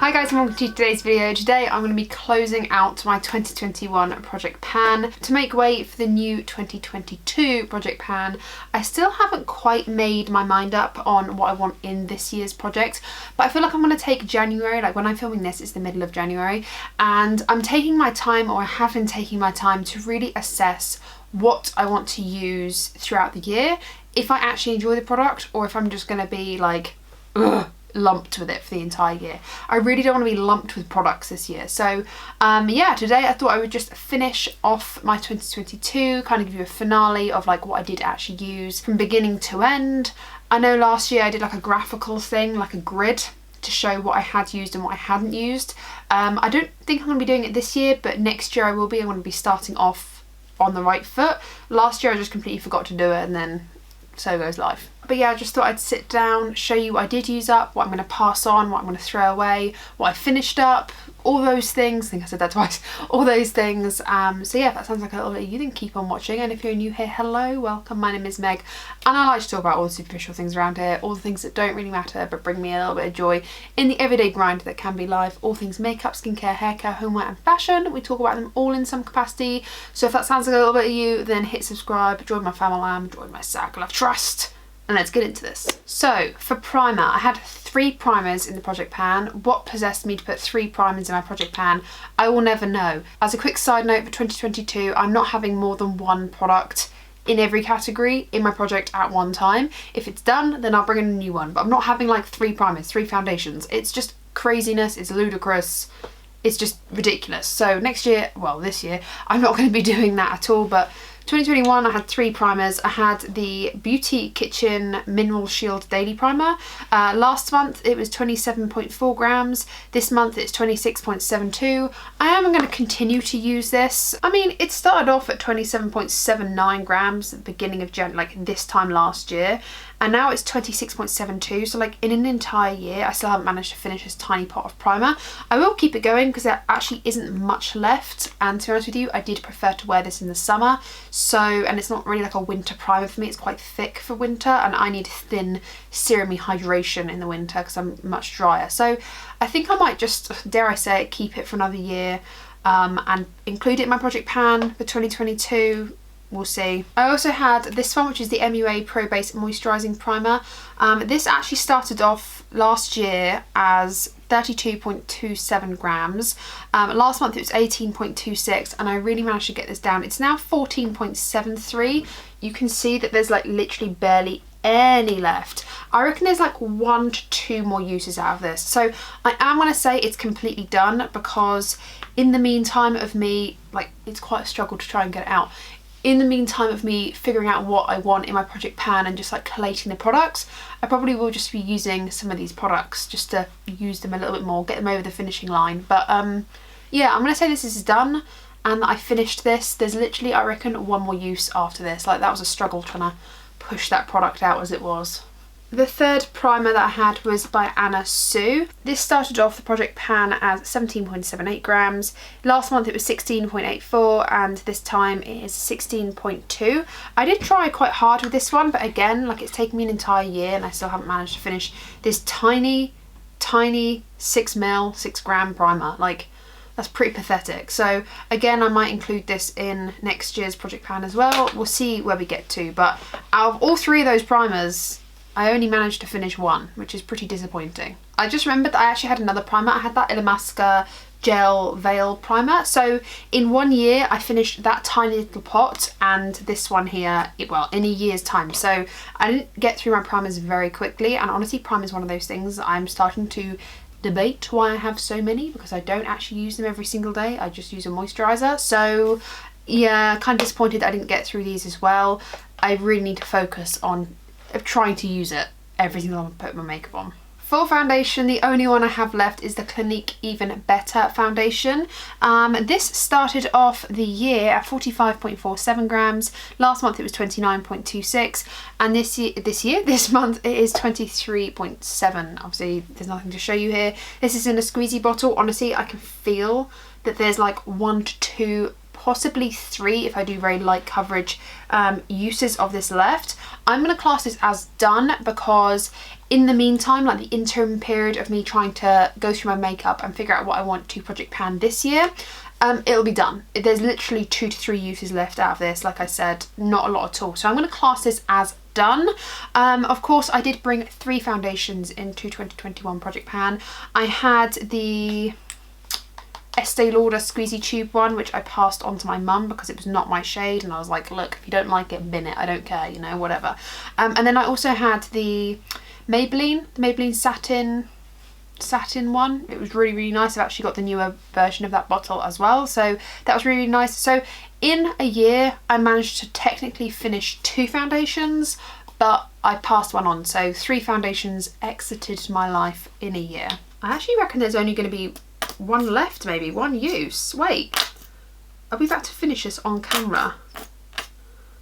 Hi guys and welcome to today's video. Today I'm going to be closing out my 2021 project pan to make way for the new 2022 project pan. I still haven't quite made my mind up on what I want in this year's project, but I feel like I'm going to take January, like when I'm filming this it's the middle of January, and I'm taking my time, or I have been taking my time to really assess what I want to use throughout the year, if I actually enjoy the product or if I'm just going to be like, ugh, lumped with it for the entire year. I really don't want to be lumped with products this year. So yeah, today I thought I would just finish off my 2022, kind of give you a finale of like what I did actually use from beginning to end. I know last year I did like a graphical thing, like a grid, to show what I had used and what I hadn't used. I don't think I'm going to be doing it this year, but next year I will be. I'm going to be starting off on the right foot. Last year I just completely forgot to do it, and then so goes life. But yeah, I just thought I'd sit down, show you what I did use up, what I'm going to pass on, what I'm going to throw away, what I finished up, all those things. I think I said that twice. All those things. So yeah, if that sounds like a little bit of you, then keep on watching. And if you're new here, hello, welcome. My name is Meg, and I like to talk about all the superficial things around here, all the things that don't really matter but bring me a little bit of joy in the everyday grind that can be life. All things makeup, skincare, haircare, homeware and fashion. We talk about them all in some capacity. So if that sounds like a little bit of you, then hit subscribe, join my family, join my circle of trust. And let's get into this. So for primer, I had 3 primers in the project pan. What possessed me to put 3 primers in my project pan, I will never know. As a quick side note, for 2022, I'm not having more than 1 product in every category in my project at one time. If it's done, then I'll bring in a new one. But I'm not having like 3 primers, 3 foundations. It's just craziness, it's ludicrous. It's just ridiculous. So next year, well this year, I'm not going to be doing that at all, but 2021 I had 3 primers. I had the Beauty Kitchen Mineral Shield Daily Primer. Last month it was 27.4 grams. This month it's 26.72. I am going to continue to use this. I mean, it started off at 27.79 grams at the beginning of Jan, like this time last year. And now it's 26.72, so like in an entire year I still haven't managed to finish this tiny pot of primer. I will keep it going because there actually isn't much left, and to be honest with you, I did prefer to wear this in the summer. So, and it's not really like a winter primer for me, it's quite thick for winter, and I need thin serumy hydration in the winter because I'm much drier. So I think I might just, dare I say it, keep it for another year and include it in my project pan for 2022. We'll see. I also had this one, which is the MUA Probase Moisturising Primer. This actually started off last year as 32.27 grams. Last month it was 18.26, and I really managed to get this down. It's now 14.73. You can see that there's like literally barely any left. I reckon there's like 1 to 2 more uses out of this. So I am going to say it's completely done, because in the meantime of me, like, it's quite a struggle to try and get it out. In the meantime of me figuring out what I want in my project pan and just like collating the products, I probably will just be using some of these products just to use them a little bit more, get them over the finishing line. But yeah, I'm going to say this is done and I finished this. There's literally, I reckon, 1 more use after this. Like, that was a struggle trying to push that product out as it was. The third primer that I had was by Anastasia. This started off the project pan as 17.78 grams. Last month it was 16.84, and this time it is 16.2. I did try quite hard with this one, but again, like, it's taken me an entire year and I still haven't managed to finish this tiny 6ml, 6 gram primer. Like, that's pretty pathetic. So again, I might include this in next year's project pan as well. We'll see where we get to, but out of all 3 of those primers, I only managed to finish 1, which is pretty disappointing. I just remembered that I actually had another primer. I had that Illamasqua Gel Veil Primer. So in 1 year, I finished that tiny little pot and this one here, well, in a year's time. So I didn't get through my primers very quickly. And honestly, primer is one of those things I'm starting to debate why I have so many, because I don't actually use them every single day. I just use a moisturiser. So yeah, kind of disappointed that I didn't get through these as well. I really need to focus on trying to use it every single time I put my makeup on. For foundation, the only one I have left is the Clinique Even Better foundation. This started off the year at 45.47 grams. Last month it was 29.26, and this month it is 23.7. Obviously there's nothing to show you here. This is in a squeezy bottle. Honestly, I can feel that there's like 1 to 2 possibly 3 if I do very light coverage uses of this left. I'm going to class this as done because in the meantime, like the interim period of me trying to go through my makeup and figure out what I want to project pan this year, it'll be done. There's literally 2 to 3 uses left out of this. Like I said, not a lot at all. So I'm going to class this as done. Of course, I did bring 3 foundations into 2021 project pan. I had the Estee Lauder squeezy tube one, which I passed on to my mum because it was not my shade, and I was like, look, if you don't like it, bin it, I don't care, you know, whatever. And then I also had the Maybelline satin one. It was really nice. I've actually got the newer version of that bottle as well, so that was really nice. So in a year I managed to technically finish 2 foundations, but I passed one on, so 3 foundations exited my life in a year. I actually reckon there's only going to be 1 left, maybe 1 use. Wait, are we about to finish this on camera?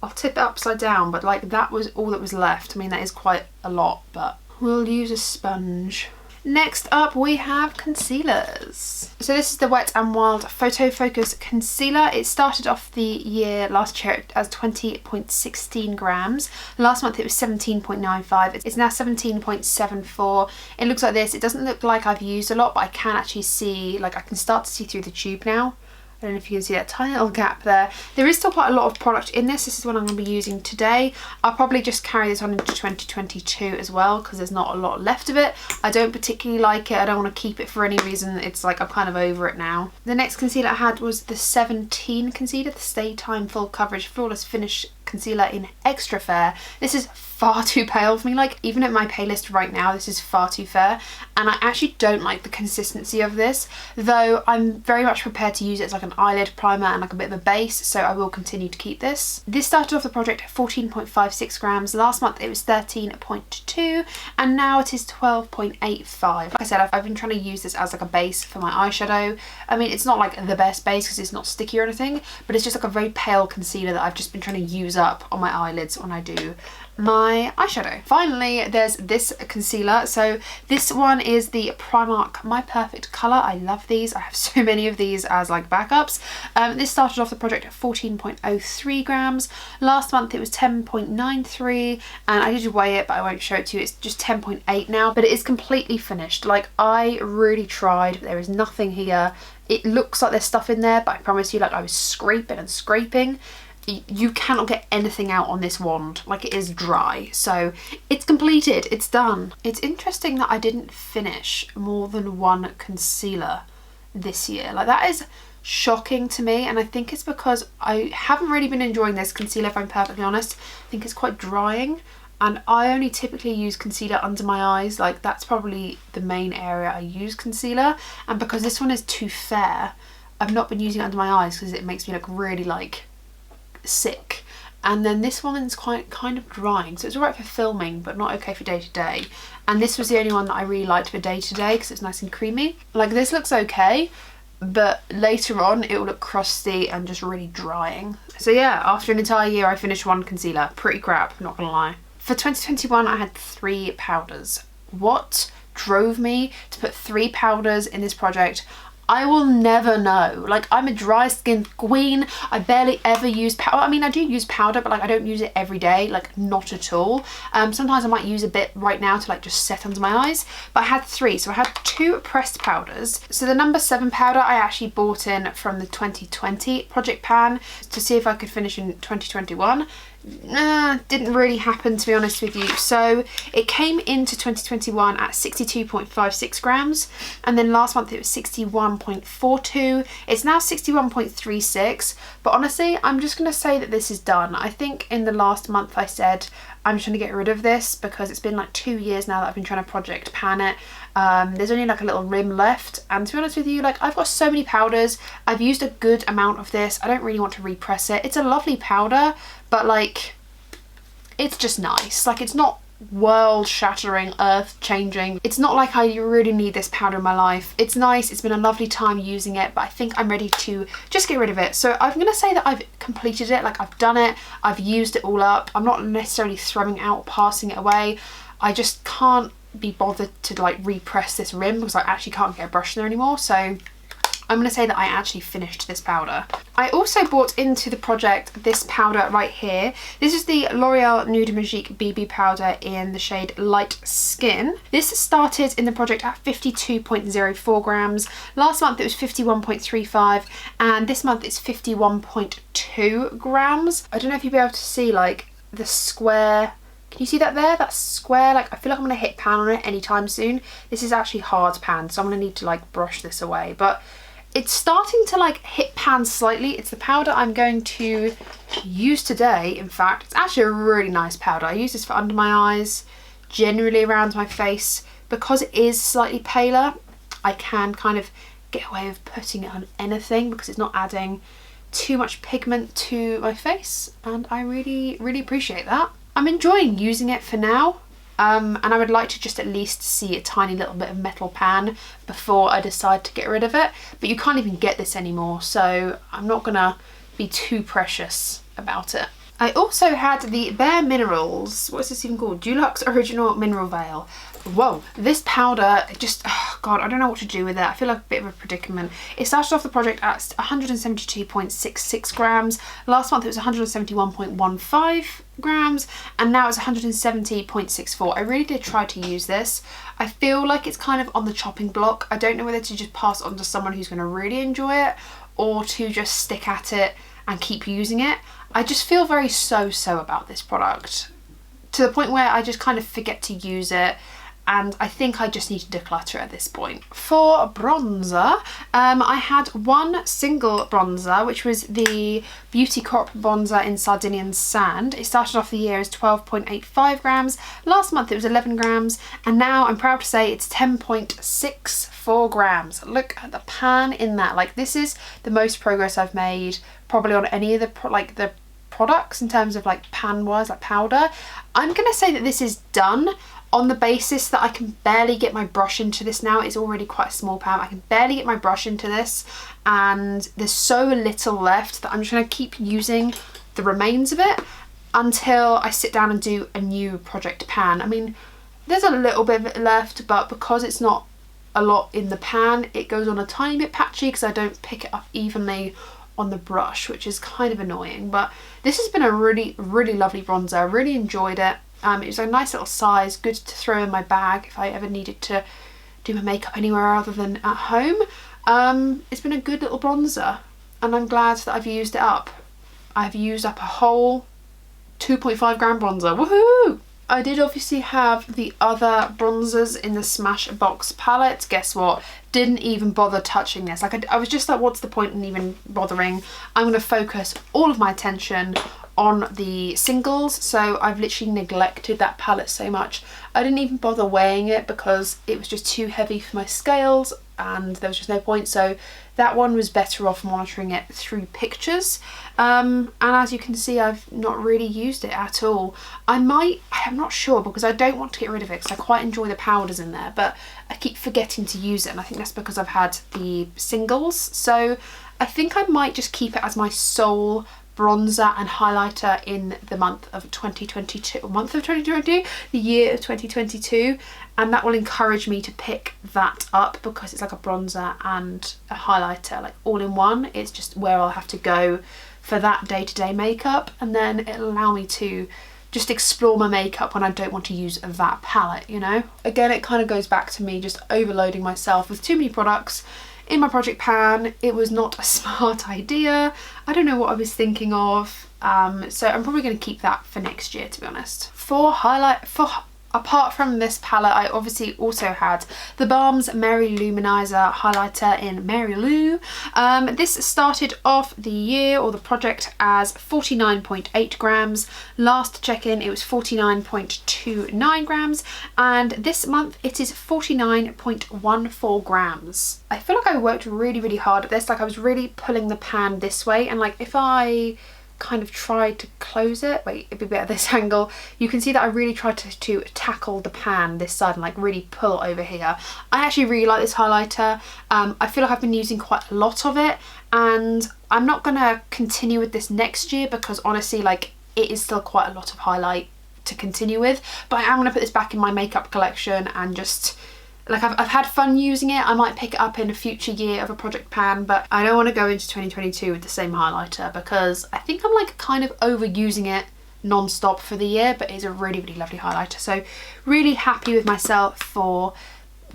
I'll tip it upside down, but like that was all that was left. I mean, that is quite a lot, but we'll use a sponge. Next up we have concealers. So this is the Wet n Wild Photo Focus Concealer. It started off the year last year as 20.16 grams. Last month it was 17.95. It's now 17.74. It looks like this. It doesn't look like I've used a lot, but I can actually see, like I can start to see through the tube now. I don't know if you can see that tiny little gap there. There is still quite a lot of product in this. This is what I'm going to be using today. I'll probably just carry this on into 2022 as well because there's not a lot left of it. I don't particularly like it. I don't want to keep it for any reason. It's like I'm kind of over it now. The next concealer I had was the 17 concealer, the Stay Time Full Coverage Flawless Finish Concealer in Extra Fair. This is far too pale for me. Like even at my palest right now, this is far too fair, and I actually don't like the consistency of this, though I'm very much prepared to use it as like an eyelid primer and like a bit of a base, so I will continue to keep this. This started off the project at 14.56 grams. Last month it was 13.2 and now it is 12.85. Like I said, I've been trying to use this as like a base for my eyeshadow. I mean, it's not like the best base because it's not sticky or anything, but it's just like a very pale concealer that I've just been trying to use up on my eyelids when I do my eyeshadow. Finally, there's this concealer. So this one is the Primark My Perfect Colour. I love these. I have so many of these as like backups. This started off the project at 14.03 grams. Last month it was 10.93, and I did weigh it, but I won't show it to you. It's just 10.8 now, but it is completely finished. Like I really tried, but there is nothing here. It looks like there's stuff in there, but I promise you, like I was scraping and scraping. You cannot get anything out on this wand. Like it is dry. So it's completed, it's done. It's interesting that I didn't finish more than 1 concealer this year. Like that is shocking to me, and I think it's because I haven't really been enjoying this concealer, if I'm perfectly honest. I think it's quite drying, and I only typically use concealer under my eyes. Like that's probably the main area I use concealer, and because this one is too fair, I've not been using it under my eyes because it makes me look really like sick. And then this one's kind of drying, so it's alright for filming but not okay for day to day. And this was the only one that I really liked for day to day because it's nice and creamy. Like this looks okay, but later on it will look crusty and just really drying. So yeah, after an entire year I finished 1 concealer. Pretty crap, not gonna lie. For 2021 I had 3 powders. What drove me to put 3 powders in this project? I will never know. Like I'm a dry skinned queen. I barely ever use powder. I mean, I do use powder, but like I don't use it every day, like not at all. Sometimes I might use a bit right now to like just set under my eyes, but I had 3. So I had 2 pressed powders. So the number 7 powder I actually bought in from the 2020 project pan to see if I could finish in 2021. Didn't really happen, to be honest with you. So it came into 2021 at 62.56 grams, and then last month it was 61.42. It's now 61.36, but honestly I'm just gonna say that this is done. I think in the last month I said I'm just trying to get rid of this because it's been like 2 years now that I've been trying to project pan it. There's only like a little rim left, and to be honest with you, like I've got so many powders. I've used a good amount of this. I don't really want to repress it. It's a lovely powder, but like it's just nice. Like it's not world shattering, earth changing. It's not like I really need this powder in my life. It's nice, it's been a lovely time using it, but I think I'm ready to just get rid of it. So I'm gonna say that I've completed it. Like I've done it, I've used it all up. I'm not necessarily throwing it out or passing it away. I just can't be bothered to like repress this rim because I actually can't get a brush in there anymore. So I'm going to say that I actually finished this powder. I also bought into the project this powder right here. This is the L'Oreal Nude Magique BB powder in the shade Light Skin. This started in the project at 52.04 grams. Last month it was 51.35 and this month it's 51.2 grams. I don't know if you'll be able to see like the square. Can you see that there? That square, like I feel like I'm going to hit pan on it anytime soon. This is actually hard pan, so I'm going to need to like brush this away. But it's starting to like hit pan slightly. It's the powder I'm going to use today. In fact, it's actually a really nice powder. I use this for under my eyes, generally around my face. Because it is slightly paler, I can kind of get away with putting it on anything because it's not adding too much pigment to my face. And I really, really appreciate that. I'm enjoying using it for now, and I would like to just at least see a tiny little bit of metal pan before I decide to get rid of it. But you can't even get this anymore, so I'm not gonna be too precious about it. I also had the Bare Minerals, what is this even called? Dulux Original Mineral Veil. Whoa, this powder, just, oh God, I don't know what to do with it. I feel like a bit of a predicament. It started off the project at 172.66 grams. Last month it was 171.15 grams and now it's 170.64. I really did try to use this. I feel like it's kind of on the chopping block. I don't know whether to just pass it on to someone who's going to really enjoy it or to just stick at it and keep using it. I just feel very so-so about this product, to the point where I just kind of forget to use it, and I think I just need to declutter at this point. For bronzer, I had one single bronzer, which was the Beautycrop bronzer in Sardinia Sand. It started off the year as 12.85 grams. Last month it was 11 grams, and now I'm proud to say it's 10.64 grams. Look at the pan in that. Like, this is the most progress I've made probably on any of the products in terms of like pan wise, like powder. I'm gonna say that this is done on the basis that I can barely get my brush into this now. It's already quite a small pan. I can barely get my brush into this and there's so little left that I'm just gonna keep using the remains of it until I sit down and do a new project pan. I mean, there's a little bit of it left, but because it's not a lot in the pan, it goes on a tiny bit patchy because I don't pick it up evenly on the brush, which is kind of annoying. But this has been a really, really lovely bronzer. I really enjoyed it. It was a nice little size, good to throw in my bag if I ever needed to do my makeup anywhere other than at home. It's been a good little bronzer and I'm glad that I've used it up. I've used up a whole 2.5 gram bronzer. Woohoo! I did obviously have the other bronzers in the Smashbox palette. Guess what? Didn't even bother touching this. Like, I was just like, what's the point in even bothering? I'm going to focus all of my attention on the singles, so I've literally neglected that palette so much. I didn't even bother weighing it because it was just too heavy for my scales and there was just no point, so that one was better off monitoring it through pictures. And as you can see, I've not really used it at all. I'm not sure because I don't want to get rid of it because I quite enjoy the powders in there, but I keep forgetting to use it, and I think that's because I've had the singles. So I think I might just keep it as my sole bronzer and highlighter in the month of 2022, the year of 2022, and that will encourage me to pick that up because it's like a bronzer and a highlighter like all in one. It's just where I'll have to go for that day-to-day makeup, and then it'll allow me to just explore my makeup when I don't want to use that palette, you know? Again, it kind of goes back to me just overloading myself with too many products in my project pan. It was not a smart idea. I don't know what I was thinking of. So I'm probably going to keep that for next year, to be honest. Apart from this palette, I obviously also had the Balm Maryloumaniser highlighter in Marylou. This started off the year or the project as 49.8 grams. Last check-in it was 49.29 grams, and this month it is 49.14 grams. I feel like I worked really, really hard at this. Like, I was really pulling the pan this way, and like if I kind of tried to close it, wait, it'd be better at this angle, you can see that I really tried to tackle the pan this side and like really pull over here. I actually really like this highlighter. I feel like I've been using quite a lot of it, and I'm not gonna continue with this next year because honestly, like, it is still quite a lot of highlight to continue with, but I am gonna put this back in my makeup collection and just Like I've had fun using it. I might pick it up in a future year of a project pan, but I don't want to go into 2022 with the same highlighter because I think I'm like kind of overusing it non-stop for the year, but it's a really, really lovely highlighter. So really happy with myself for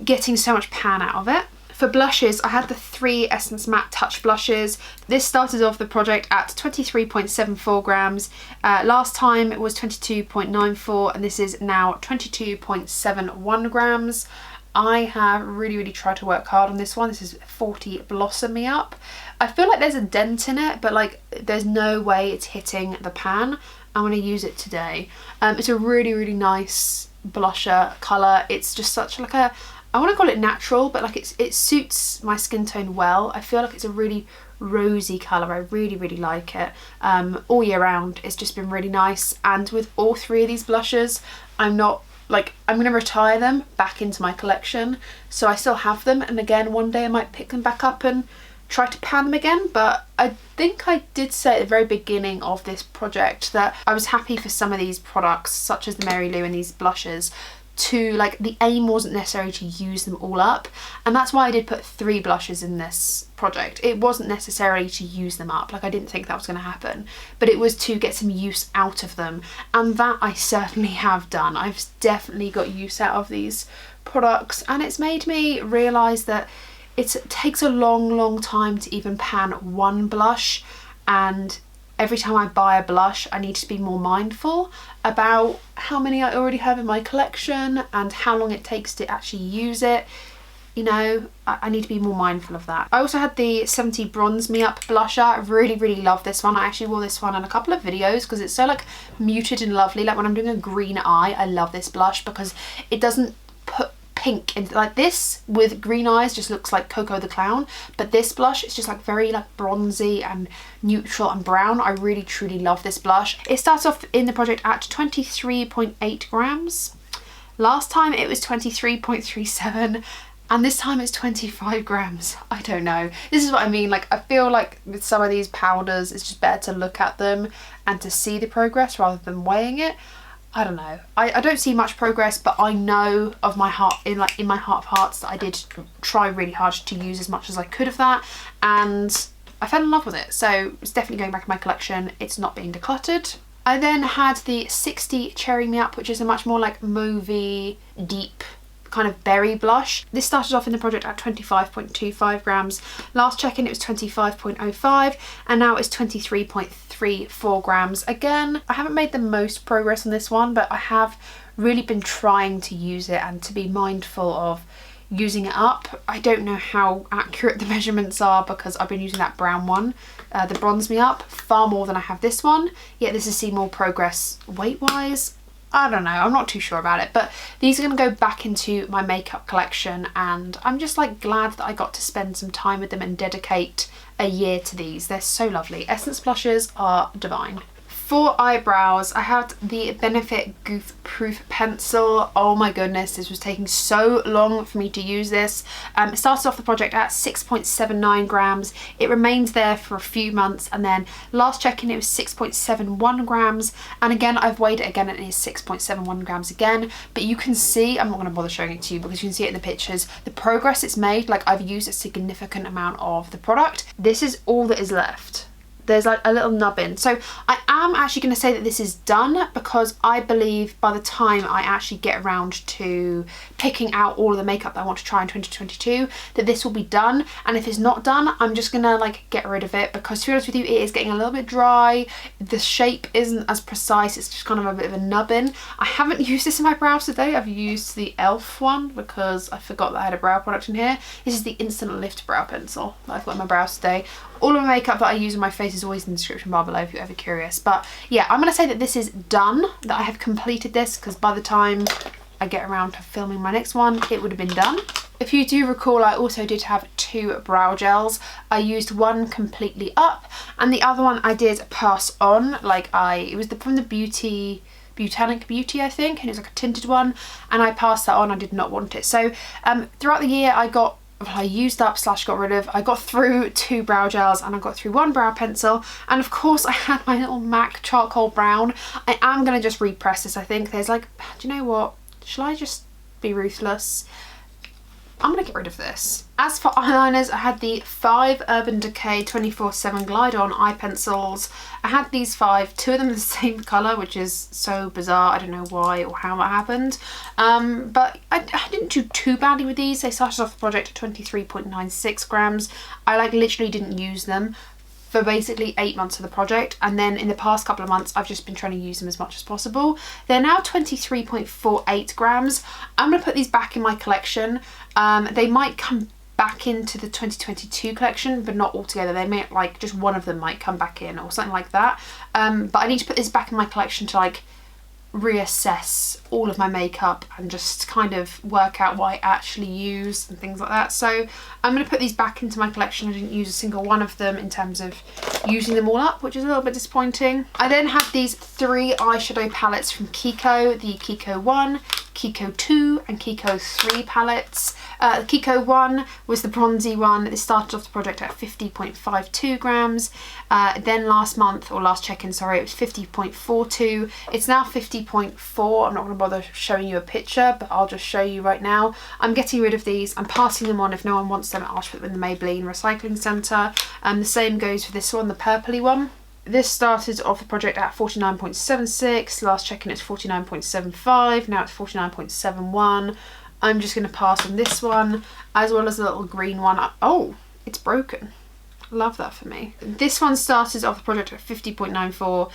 getting so much pan out of it. For blushes, I had the 3 Essence Matte Touch blushes. This started off the project at 23.74 grams. Last time it was 22.94 and this is now 22.71 grams. I have really, really tried to work hard on this one. This is 40 Blossom Me Up. I feel like there's a dent in it, but like there's no way it's hitting the pan. I'm going to use it today. It's a really, really nice blusher colour. It's just such like a, I want to call it natural, but like it suits my skin tone well. I feel like it's a really rosy colour. I really, really like it. All year round, it's just been really nice. And with all 3 of these blushes, I'm going to retire them back into my collection. So I still have them. And again, one day I might pick them back up and try to pan them again. But I think I did say at the very beginning of this project that I was happy for some of these products, such as the Mary Lou and these blushes, to like, the aim wasn't necessarily to use them all up, and that's why I did put 3 blushes in this project. It wasn't necessarily to use them up, like I didn't think that was going to happen, but it was to get some use out of them, and that I certainly have done. I've definitely got use out of these products, and it's made me realise that it takes a long time to even pan one blush, and every time I buy a blush I need to be more mindful about how many I already have in my collection and how long it takes to actually use it. You know, I need to be more mindful of that. I also had the 70 Bronze Me Up blusher. I really, really love this one. I actually wore this one in a couple of videos because it's so like muted and lovely. Like when I'm doing a green eye, I love this blush because it doesn't put pink in, like this with green eyes just looks like Coco the Clown, but this blush is just like very like bronzy and neutral and brown. I really truly love this blush. It starts off in the project at 23.8 grams. Last time it was 23.37 and this time it's 25 grams. I don't know. This is what I mean, like I feel like with some of these powders it's just better to look at them and to see the progress rather than weighing it. I don't know. I don't see much progress, but I know of my heart, in my heart of hearts, that I did try really hard to use as much as I could of that, and I fell in love with it. So it's definitely going back in my collection. It's not being decluttered. I then had the 60 Cherry Me Up, which is a much more like mauvey, deep kind of berry blush. This started off in the project at 25.25 grams. Last check-in it was 25.05 and now it's 23.34 grams. Again, I haven't made the most progress on this one, but I have really been trying to use it and to be mindful of using it up. I don't know how accurate the measurements are because I've been using that brown one, the Bronze Me Up, far more than I have this one, yet this has seen more progress weight-wise. I don't know, I'm not too sure about it, but these are going to go back into my makeup collection and I'm just like glad that I got to spend some time with them and dedicate a year to these. They're so lovely. Essence blushes are divine. For eyebrows, I had the Benefit Goof Proof Pencil. Oh my goodness, this was taking so long for me to use this. It started off the project at 6.79 grams. It remained there for a few months and then last check-in it was 6.71 grams. And again, I've weighed it again and it is 6.71 grams again. But you can see, I'm not going to bother showing it to you because you can see it in the pictures, the progress it's made. Like I've used a significant amount of the product. This is all that is left. There's like a little nubbin. So I am actually going to say that this is done because I believe by the time I actually get around to picking out all of the makeup that I want to try in 2022 that this will be done, and if it's not done I'm just gonna like get rid of it because to be honest with you it is getting a little bit dry. The shape isn't as precise, it's just kind of a bit of a nubbin. I haven't used this in my brows today. I've used the e.l.f. one because I forgot that I had a brow product in here. This is the Instant Lift Brow Pencil that I've got in my brows today. All of the makeup that I use on my face is always in the description bar below if you're ever curious. But yeah, I'm going to say that this is done, that I have completed this because by the time I get around to filming my next one, it would have been done. If you do recall, I also did have 2 brow gels. I used one completely up and the other one I did pass on. Like it was from the Botanic Beauty, I think, and it was like a tinted one and I passed that on. I did not want it. So throughout the year I used up / got rid of, I got through 2 brow gels and I got through 1 brow pencil, and of course I had my little MAC charcoal brown. I am going to just repress this, I think. There's like, do you know what, shall I just be ruthless? I'm gonna get rid of this. As for eyeliners, I had the 5 Urban Decay 24/7 Glide On eye pencils. I had these 5, 2 of them the same colour, which is so bizarre. I don't know why or how that happened. But I didn't do too badly with these. They started off the project at 23.96 grams. I like literally didn't use them for basically 8 months of the project, and then in the past couple of months I've just been trying to use them as much as possible. They're now 23.48 grams. I'm going to put these back in my collection. They might come back into the 2022 collection, but not altogether. They may, like, just one of them might come back in or something like that. But I need to put this back in my collection to like reassess all of my makeup and just kind of work out what I actually use and things like that. So I'm going to put these back into my collection. I didn't use a single one of them in terms of using them all up, which is a little bit disappointing. I then have these 3 eyeshadow palettes from Kiko, the Kiko 1, Kiko 2 and Kiko 3 palettes. The Kiko 1 was the bronzy one. This started off the project at 50.52 grams. Then last month, or last check-in, sorry, it was 50.42. It's now 50.4. I'm not going to bother showing you a picture, but I'll just show you right now. I'm getting rid of these. I'm passing them on. If no one wants them, I'll put them in the Maybelline Recycling Centre. The same goes for this one, the purpley one. This started off the project at 49.76, last check-in it's 49.75, now it's 49.71. I'm just going to pass on this one, as well as the little green one. Oh, it's broken. Love that for me. This one started off the project at 50.94,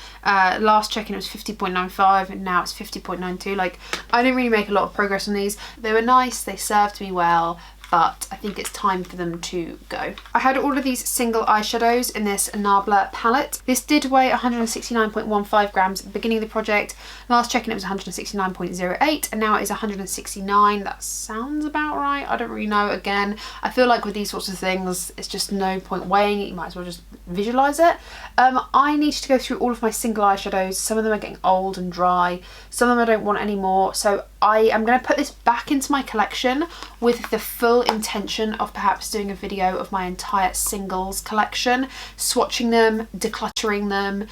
last check-in it was 50.95, and now it's 50.92. Like, I didn't really make a lot of progress on these. They were nice, they served me well, but I think it's time for them to go. I had all of these single eyeshadows in this Nabla palette. This did weigh 169.15 grams at the beginning of the project. Last check-in it was 169.08, and now it is 169. That sounds about right. I don't really know. Again, I feel like with these sorts of things, it's just no point weighing it. You might as well just visualize it. I need to go through all of my single eyeshadows. Some of them are getting old and dry. Some of them I don't want anymore. So I am going to put this back into my collection with the full intention of perhaps doing a video of my entire singles collection, swatching them, decluttering them,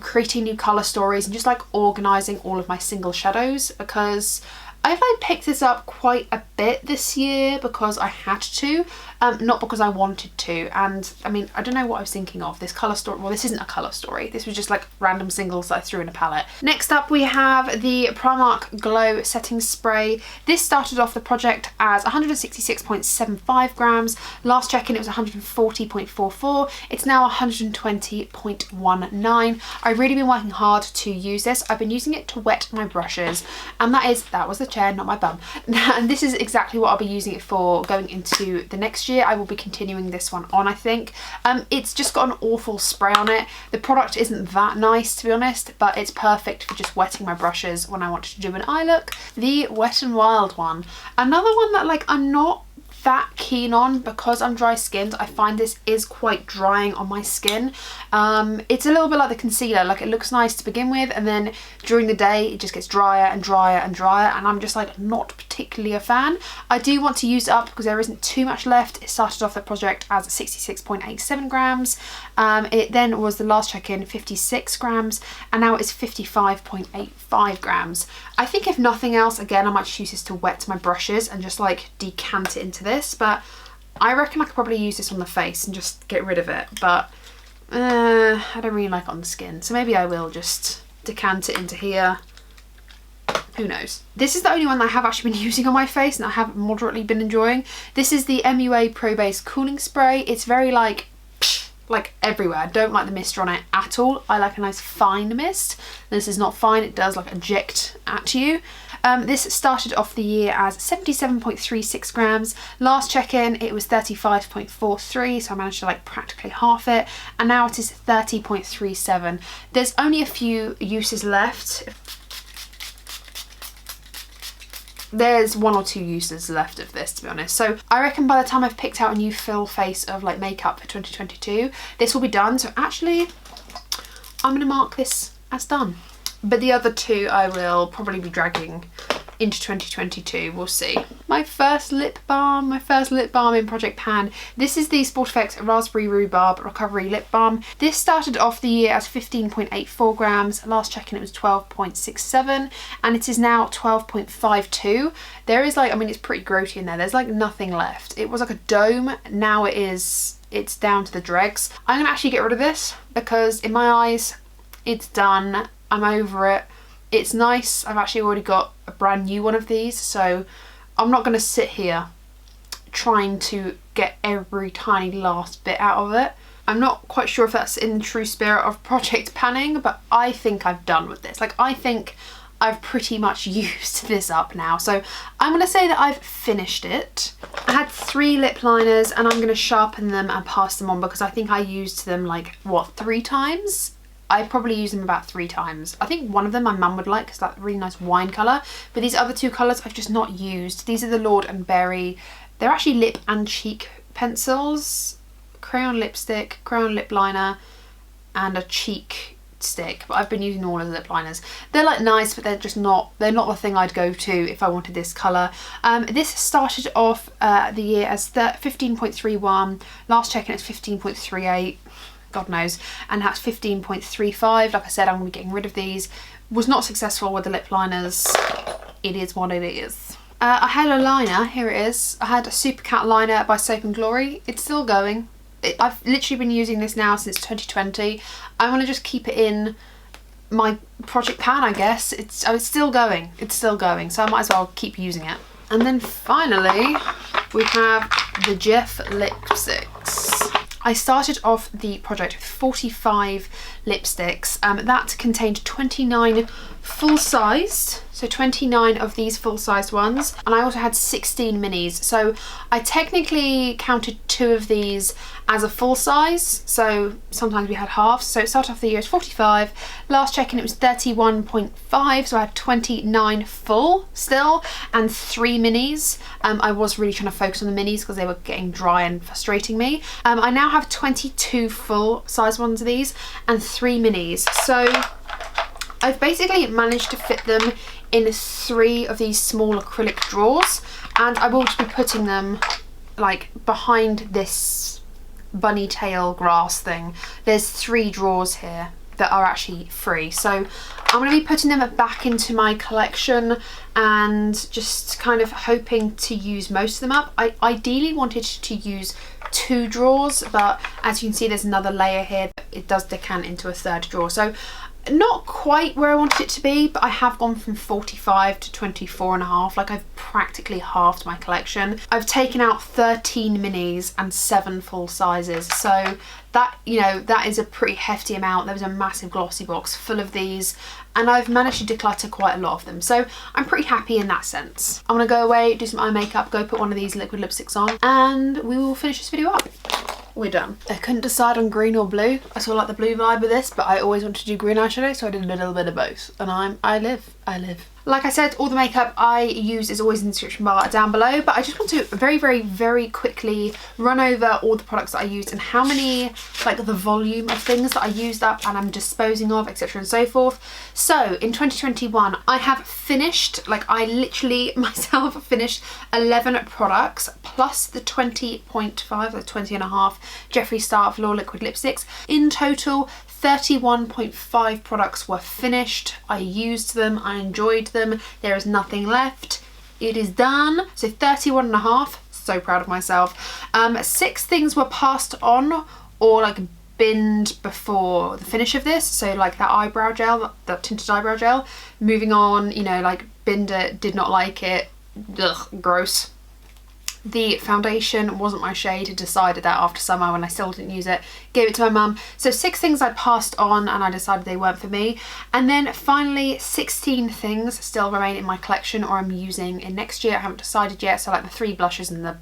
creating new colour stories, and just like organising all of my single shadows, because I've like picked this up quite a bit this year because I had to, not because I wanted to. And I mean, I don't know what I was thinking of. This colour story, well, this isn't a colour story. This was just like random singles that I threw in a palette. Next up we have the Primark Glow Setting Spray. This started off the project as 166.75 grams. Last check-in it was 140.44. It's now 120.19. I've really been working hard to use this. I've been using it to wet my brushes, and that was the chair, not my bum. And this is exactly what I'll be using it for going into the next year. I will be continuing this one on, I think. It's just got an awful spray on it. The product isn't that nice, to be honest, but it's perfect for just wetting my brushes when I want to do an eye look. The Wet n Wild one. Another one that like I'm not that keen on because I'm dry skinned. I find this is quite drying on my skin. It's a little bit like the concealer. Like, it looks nice to begin with, and then during the day it just gets drier and drier and drier, and I'm just like not particularly a fan. I do want to use it up because there isn't too much left. It started off the project as 66.87 grams. It then was the last check-in 56 grams, and now it's 55.85 grams. I think if nothing else, again, I might just use this to wet my brushes and just like decant it into this, but I reckon I could probably use this on the face and just get rid of it, but I don't really like it on the skin, so maybe I will just decant it into here. Who knows? This is the only one that I have actually been using on my face and I have moderately been enjoying. This is the MUA Probase Cooling Spray. It's very like everywhere. I don't like the mist on it at all. I like a nice fine mist. This is not fine, it does like eject at you. This started off the year as 77.36 grams. Last check-in it was 35.43, so I managed to like practically half it, and now it is 30.37. There's only a few uses left. There's 1 or 2 uses left of this, to be honest. So I reckon by the time I've picked out a new full face of like makeup for 2022, this will be done. So actually, I'm going to mark this as done. But the other 2 I will probably be dragging into 2022. We'll see. My first lip balm in Project Pan. This is the Sport Effects Raspberry Rhubarb Recovery Lip Balm. This started off the year as 15.84 grams. Last checking it was 12.67 and it is now 12.52. There is like, I mean, it's pretty grody in there. There's like nothing left. It was like a dome. Now it's down to the dregs. I'm gonna actually get rid of this because in my eyes, it's done. I'm over it. It's nice. I've actually already got a brand new one of these, so I'm not going to sit here trying to get every tiny last bit out of it. I'm not quite sure if that's in the true spirit of project panning, but I think I've done with this. Like, I think I've pretty much used this up now. So I'm going to say that I've finished it. I had 3 lip liners and I'm going to sharpen them and pass them on because I think I used them like, what, 3 times? I probably use them about 3 times. I think one of them my mum would like because that's a really nice wine colour. But these other 2 colours I've just not used. These are the Lord and Berry. They're actually lip and cheek pencils. Crayon lipstick, crayon lip liner, and a cheek stick. But I've been using all of the lip liners. They're like nice, but they're not the thing I'd go to if I wanted this colour. This started off the year as 15.31. Last checking it's 15.38. God knows, and that's 15.35. Like I said, I'm going to be getting rid of these. Was not successful with the lip liners. It is what it is. I had a liner, here it is. I had a Supercat liner by Soap & Glory. It's still going. I've literally been using this now since 2020. I'm going to just keep it in my project pan, I guess. It's still going. It's still going, so I might as well keep using it. And then finally, we have the Jeff lipsticks. I started off the project with 45 lipsticks. That contained 29 full-sized, so 29 of these full-sized ones, and I also had 16 minis. So I technically counted 2 of these as a full size, so sometimes we had halves. So it started off the year as 45. Last check-in it was 31.5, so I had 29 full still and 3 minis. I was really trying to focus on the minis because they were getting dry and frustrating me. I now have 22 full size ones of these and 3 minis. So I've basically managed to fit them in 3 of these small acrylic drawers, and I will just be putting them like behind this bunny tail grass thing. There's 3 drawers here that are actually free, so I'm going to be putting them back into my collection and just kind of hoping to use most of them up. I ideally wanted to use 2 drawers, but as you can see there's another layer here. It does decant into a 3rd drawer, so not quite where I wanted it to be, but I have gone from 45 to 24.5. Like, I've practically halved my collection. I've taken out 13 minis and 7 full sizes, so that, you know, that is a pretty hefty amount. There was a massive glossy box full of these, and I've managed to declutter quite a lot of them, so I'm pretty happy in that sense. I'm gonna go away, do some eye makeup, go put one of these liquid lipsticks on, and we will finish this video up. We're done. I couldn't decide on green or blue. I saw like the blue vibe with this, but I always wanted to do green eyeshadow, so I did a little bit of both. And I live. Like I said, all the makeup I use is always in the description bar down below, but I just want to very quickly run over all the products that I used and how many, like the volume of things that I used up and I'm disposing of, etc. and so forth. So in 2021, I have finished, like I literally myself finished 11 products plus the 20.5 or 20.5 Jeffree Star Velour liquid lipsticks. In total, 31.5 products were finished. I used them, I enjoyed them, there is nothing left. It is done. So 31.5, so proud of myself. 6 things were passed on or like binned before the finish of this. So like that eyebrow gel, that tinted eyebrow gel. Moving on, you know, like binned it, did not like it, ugh, gross. The foundation wasn't my shade. I decided that after summer when I still didn't use it. Gave it to my mum. So 6 things I passed on and I decided they weren't for me. And then finally 16 things still remain in my collection or I'm using in next year. I haven't decided yet. So like the 3 blushes and the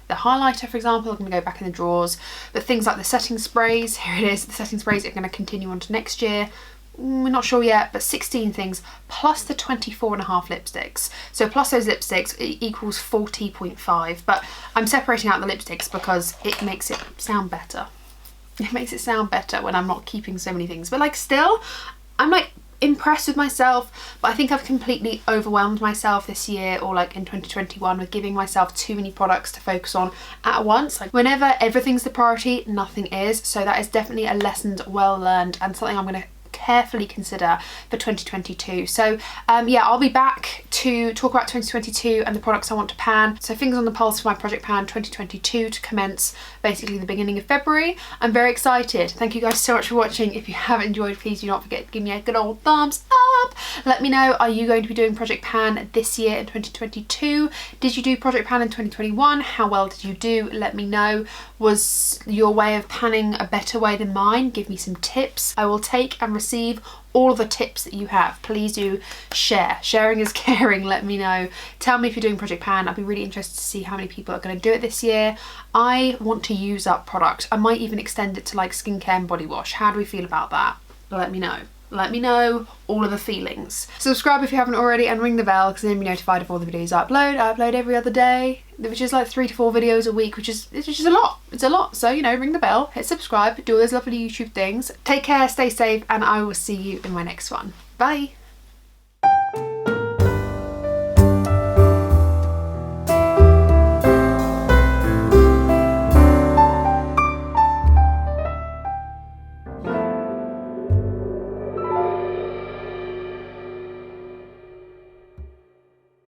highlighter, for example, are going to go back in the drawers. But things like the setting sprays, here it is, the setting sprays are going to continue on to next year. We're not sure yet, but 16 things plus the 24.5 lipsticks. So plus those lipsticks equals 40.5, but I'm separating out the lipsticks because it makes it sound better. It makes it sound better when I'm not keeping so many things. But like still, I'm like impressed with myself, but I think I've completely overwhelmed myself this year, or like in 2021, with giving myself too many products to focus on at once. Like whenever everything's the priority, nothing is. So that is definitely a lesson well learned and something I'm going to carefully consider for 2022. So yeah, I'll be back to talk about 2022 and the products I want to pan. So fingers on the pulse for my project pan 2022 to commence basically the beginning of February. I'm very excited. Thank you guys so much for watching. If you have enjoyed, please do not forget to give me a good old thumbs up. Let me know, are you going to be doing project pan this year in 2022? Did you do project pan in 2021? How well did you do? Let me know. Was your way of panning a better way than mine? Give me some tips. I will take and receive all of the tips that you have. Please do share. Sharing is caring. Let me know. Tell me if you're doing project pan. I'll be really interested to see how many people are going to do it this year. I want to use up product. I might even extend it to like skincare and body wash. How do we feel about that? Let me know. Let me know all of the feelings. Subscribe if you haven't already and ring the bell, because then you'll be notified of all the videos I upload. I upload every other day, which is like 3 to 4 videos a week, which is a lot. It's a lot. So, you know, ring the bell, hit subscribe, do all those lovely YouTube things. Take care, stay safe, and I will see you in my next one. Bye.